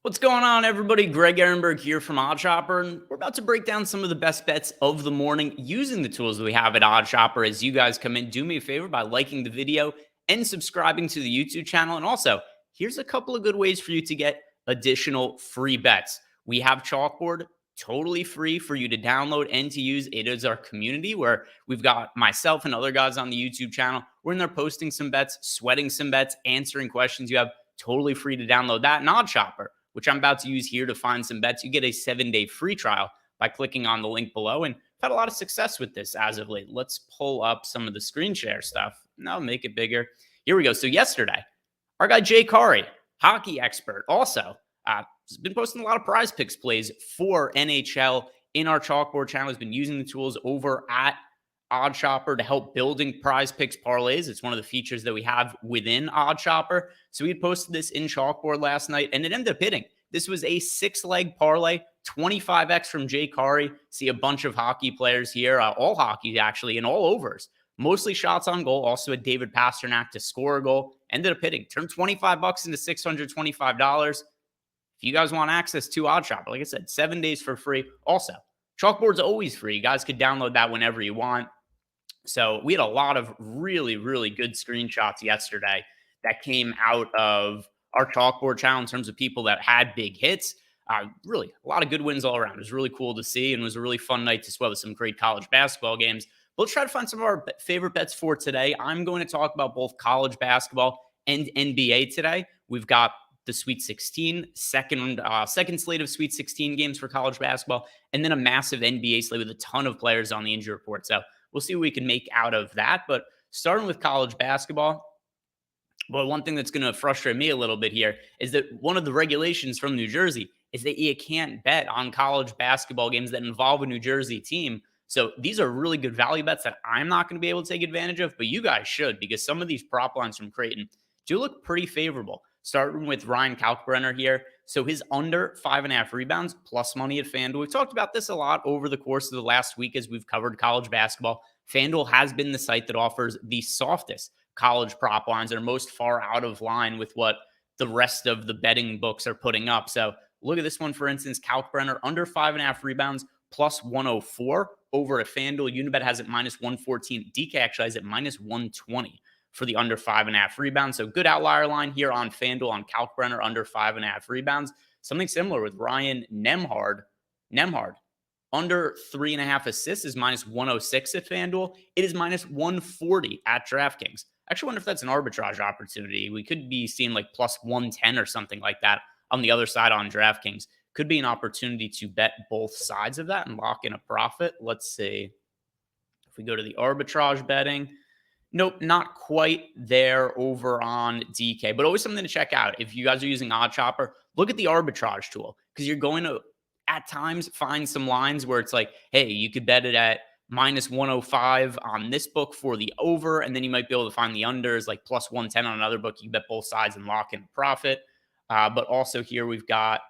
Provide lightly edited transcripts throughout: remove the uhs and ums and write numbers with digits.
What's going on, everybody? Greg Ehrenberg here from Oddshopper, and we're about to break down some of the best bets of the morning using the tools that we have at Oddshopper. As you guys come in, do me a favor by liking the video and subscribing to the YouTube channel. And also, here's a couple of good ways for you to get additional free bets. We have Chalkboard totally free for you to download and to use. It is our community where we've got myself and other guys on the YouTube channel. We're in there posting some bets, sweating some bets, answering questions you have. Totally free to download that. And Oddshopper, which I'm about to use here to find some bets. You get a 7-day free trial by clicking on the link below. And I've had a lot of success with this as of late. Let's pull up some of the screen share stuff. Now make it bigger. Here we go. So yesterday, our guy Jay Kari, hockey expert, also has been posting a lot of prize picks plays for NHL in our Chalkboard channel. Has been using the tools over at Oddshopper to help building prize picks parlays. It's one of the features that we have within Oddshopper. So we had posted this in Chalkboard last night, and it ended up hitting. This was a 6-leg parlay, 25x from Jay Kari. See a bunch of hockey players here, all hockey actually, and all overs. Mostly shots on goal. Also a David Pasternak to score a goal. Ended up hitting. Turned $25 into $625. If you guys want access to Oddshopper, like I said, 7 days for free. Also, Chalkboard's always free. You guys could download that whenever you want. So we had a lot of really, really good screenshots yesterday that came out of our Chalkboard channel in terms of people that had big hits. Really, a lot of good wins all around. It was really cool to see, and it was a really fun night to sweat with some great college basketball games. But let's try to find some of our favorite bets for today. I'm going to talk about both college basketball and NBA today. We've got the Sweet 16, second slate of Sweet 16 games for college basketball, and then a massive NBA slate with a ton of players on the injury report. So we'll see what we can make out of that. But starting with college basketball, well, one thing that's going to frustrate me a little bit here is that one of the regulations from New Jersey is that you can't bet on college basketball games that involve a New Jersey team. So these are really good value bets that I'm not going to be able to take advantage of, but you guys should, because some of these prop lines from Creighton do look pretty favorable. Starting with Ryan Kalkbrenner here. So his under 5.5 rebounds plus money at FanDuel. We've talked about this a lot over the course of the last week as we've covered college basketball. FanDuel has been the site that offers the softest college prop lines that are most far out of line with what the rest of the betting books are putting up. So look at this one, for instance, Kalkbrenner under 5.5 rebounds plus 104 over at FanDuel. Unibet has it minus 114. DK actually has it minus 120 for the under 5.5 rebounds. So good outlier line here on FanDuel on Kalkbrenner under 5.5 rebounds. Something similar with Ryan Nembhard. Under 3.5 assists is minus 106 at FanDuel. It is minus 140 at DraftKings. I actually wonder if that's an arbitrage opportunity. We could be seeing like plus 110 or something like that on the other side on DraftKings. Could be an opportunity to bet both sides of that and lock in a profit. Let's see. If we go to the arbitrage betting, nope, not quite there over on DK, but always something to check out. If you guys are using Oddshopper, look at the arbitrage tool, because you're going to, at times, find some lines where it's like, hey, you could bet it at minus 105 on this book for the over, and then you might be able to find the unders like plus 110 on another book. You bet both sides and lock in profit. But also here we've got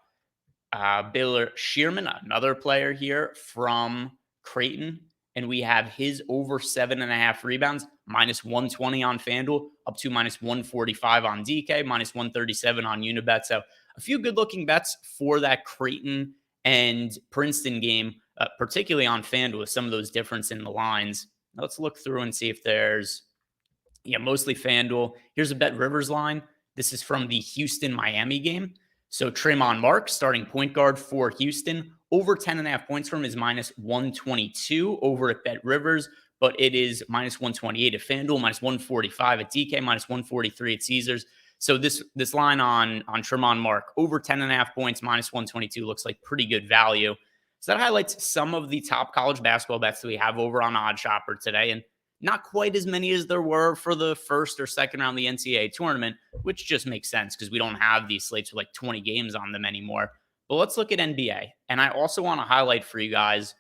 Baylor Shearman, another player here from Creighton. And we have his over 7.5 rebounds, minus 120 on FanDuel, up to minus 145 on DK, minus 137 on Unibet. So a few good-looking bets for that Creighton and Princeton game, particularly on FanDuel, with some of those difference in the lines. Let's look through and see if there's, mostly FanDuel. Here's a Bet Rivers line. This is from the Houston-Miami game. So Tremont Mark, starting point guard for Houston, over 10.5 points from him is minus 122 over at Bet Rivers, but it is minus 128 at FanDuel, minus 145 at DK, minus 143 at Caesars. So this line on Tremont Mark, over 10.5 points, minus 122, looks like pretty good value. So that highlights some of the top college basketball bets that we have over on Oddshopper today, and not quite as many as there were for the first or second round of the NCAA tournament, which just makes sense because we don't have these slates with like 20 games on them anymore. But let's look at NBA. And I also want to highlight for you guys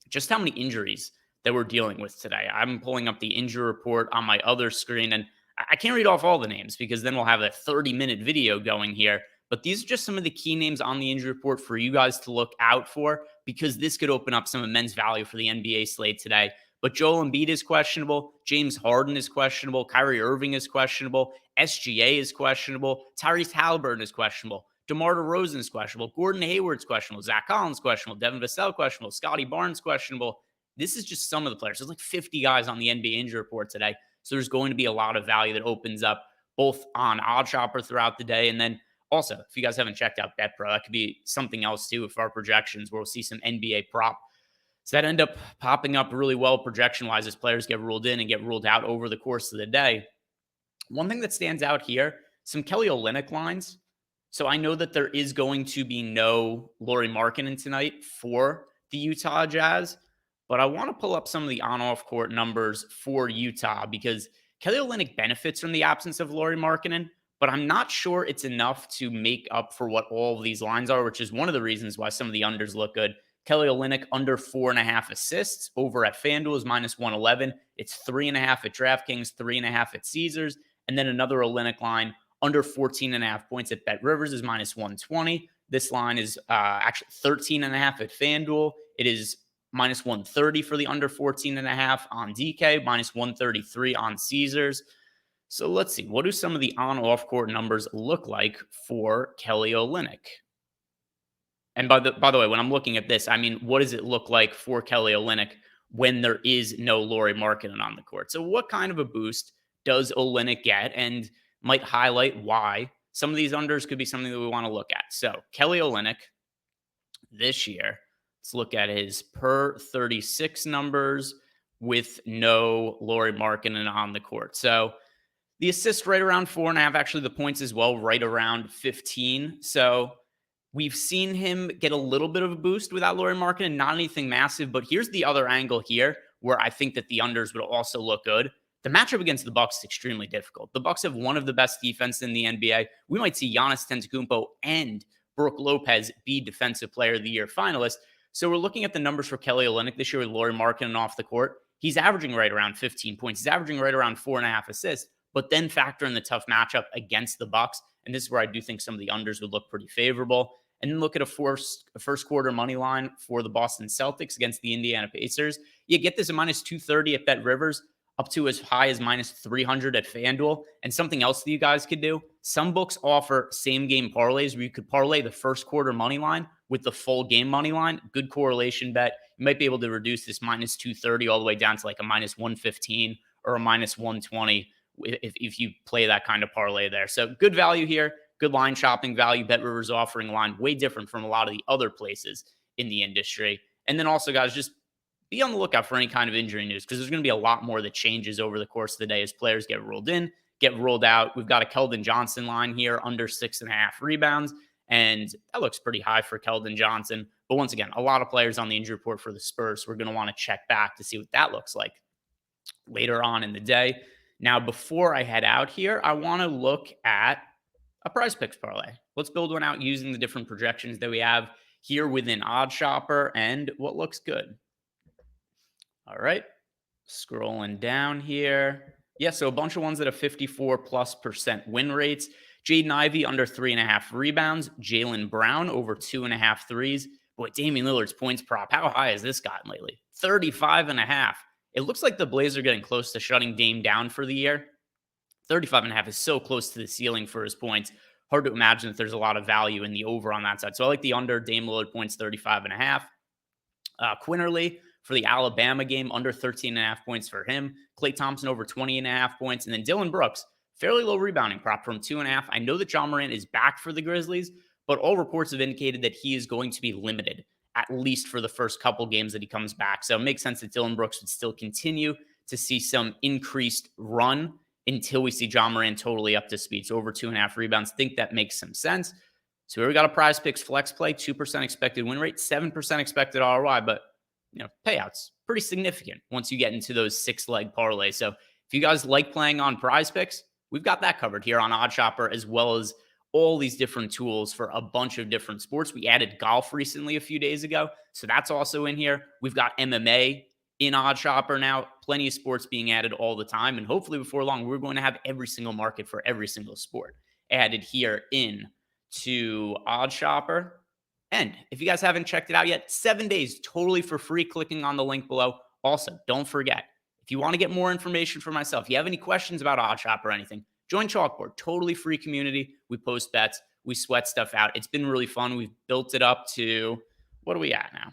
just how many injuries that we're dealing with today. I'm pulling up the injury report on my other screen, and I can't read off all the names because then we'll have a 30-minute video going here. But these are just some of the key names on the injury report for you guys to look out for, because this could open up some immense value for the NBA slate today. But Joel Embiid is questionable. James Harden is questionable. Kyrie Irving is questionable. SGA is questionable. Tyrese Halliburton is questionable. DeMar DeRozan's questionable. Gordon Hayward's questionable. Zach Collins questionable. Devin Vassell questionable. Scotty Barnes questionable. This is just some of the players. There's like 50 guys on the NBA injury report today. So there's going to be a lot of value that opens up both on Oddshopper throughout the day. And then also, if you guys haven't checked out BetPro, that could be something else too if our projections where we'll see some NBA prop. So that end up popping up really well projection-wise as players get ruled in and get ruled out over the course of the day. One thing that stands out here, some Kelly Olynyk lines. So I know that there is going to be no Lauri Markkanen tonight for the Utah Jazz, but I want to pull up some of the on-off court numbers for Utah because Kelly Olynyk benefits from the absence of Lauri Markkanen, but I'm not sure it's enough to make up for what all of these lines are, which is one of the reasons why some of the unders look good. Kelly Olynyk under 4.5 assists over at FanDuel is -111. It's 3.5 at DraftKings, 3.5 at Caesars, and then another Olynyk line under 14.5 points at BetRivers is -120. This line is actually 13.5 at FanDuel. It is -130 for the under 14.5 on DK, -133 on Caesars. So let's see. What do some of the on-off court numbers look like for Kelly Olynyk? And by the way, when I'm looking at this, I mean, what does it look like for Kelly Olynyk when there is no Lauri Markkanen on the court? So what kind of a boost does Olynyk get? And might highlight why some of these unders could be something that we want to look at. So Kelly Olynyk this year, let's look at his per 36 numbers with no Lauri Markkanen on the court. So the assist right around 4.5, actually the points as well, right around 15. So we've seen him get a little bit of a boost without Lauri Markkanen, not anything massive, but here's the other angle here where I think that the unders would also look good. The matchup against the Bucks is extremely difficult. The Bucks have one of the best defense in the NBA. We might see Giannis Antetokounmpo and Brook Lopez be Defensive Player of the Year finalists. So we're looking at the numbers for Kelly Olynyk this year with Lauri Markkanen off the court. He's averaging right around 15 points. He's averaging right around 4.5 assists, but then factor in the tough matchup against the Bucks. And this is where I do think some of the unders would look pretty favorable. And then look at a first quarter money line for the Boston Celtics against the Indiana Pacers. You get this at -230 at BetRivers, up to as high as -300 at FanDuel. And something else that you guys could do, some books offer same game parlays where you could parlay the first quarter money line with the full game money line. Good correlation bet. You might be able to reduce this -230 all the way down to like a -115 or a -120 if you play that kind of parlay there. So good value here. Good line shopping value. BetRivers offering a line way different from a lot of the other places in the industry. And then also, guys, just be on the lookout for any kind of injury news because there's going to be a lot more that changes over the course of the day as players get ruled in, get ruled out. We've got a Keldon Johnson line here under 6.5 rebounds, and that looks pretty high for Keldon Johnson. But once again, a lot of players on the injury report for the Spurs. We're going to want to check back to see what that looks like later on in the day. Now, before I head out here, I want to look at a prize picks parlay. Let's build one out using the different projections that we have here within Oddshopper and what looks good. All right, scrolling down here. Yeah, so a bunch of ones that have 54+% win rates. Jaden Ivey under 3.5 rebounds. Jaylen Brown over 2.5 threes. Boy, Damian Lillard's points prop. How high has this gotten lately? 35.5. It looks like the Blazers are getting close to shutting Dame down for the year. 35.5 is so close to the ceiling for his points. Hard to imagine that there's a lot of value in the over on that side. So I like the under. Dame Lillard points 35.5. Quinterly for the Alabama game, under 13.5 points for him. Klay Thompson over 20.5 points. And then Dylan Brooks, fairly low rebounding prop from 2.5. I know that John Morant is back for the Grizzlies, but all reports have indicated that he is going to be limited, at least for the first couple games that he comes back. So it makes sense that Dylan Brooks would still continue to see some increased run until we see John Morant totally up to speed. So over 2.5 rebounds, think that makes some sense. So here we got a prize picks flex play, 2% expected win rate, 7% expected ROI, but payouts pretty significant once you get into those 6-leg parlays. So if you guys like playing on prize picks, we've got that covered here on Oddshopper, as well as all these different tools for a bunch of different sports. We added golf recently a few days ago, so that's also in here. We've got MMA in Oddshopper now, plenty of sports being added all the time. And hopefully before long, we're going to have every single market for every single sport added here in to Oddshopper. And if you guys haven't checked it out yet, 7 days totally for free, clicking on the link below. Also, don't forget, if you want to get more information for myself, if you have any questions about Oddshopper or anything, join Chalkboard, totally free community. We post bets. We sweat stuff out. It's been really fun. We've built it up to, what are we at now?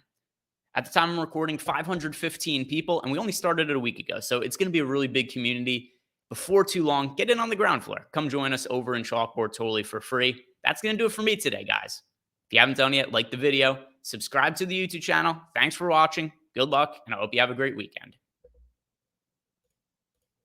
At the time I'm recording, 515 people, and we only started it a week ago. So it's going to be a really big community. Before too long, get in on the ground floor. Come join us over in Chalkboard totally for free. That's going to do it for me today, guys. If you haven't done yet, like the video, subscribe to the YouTube channel. Thanks for watching. Good luck, and I hope you have a great weekend.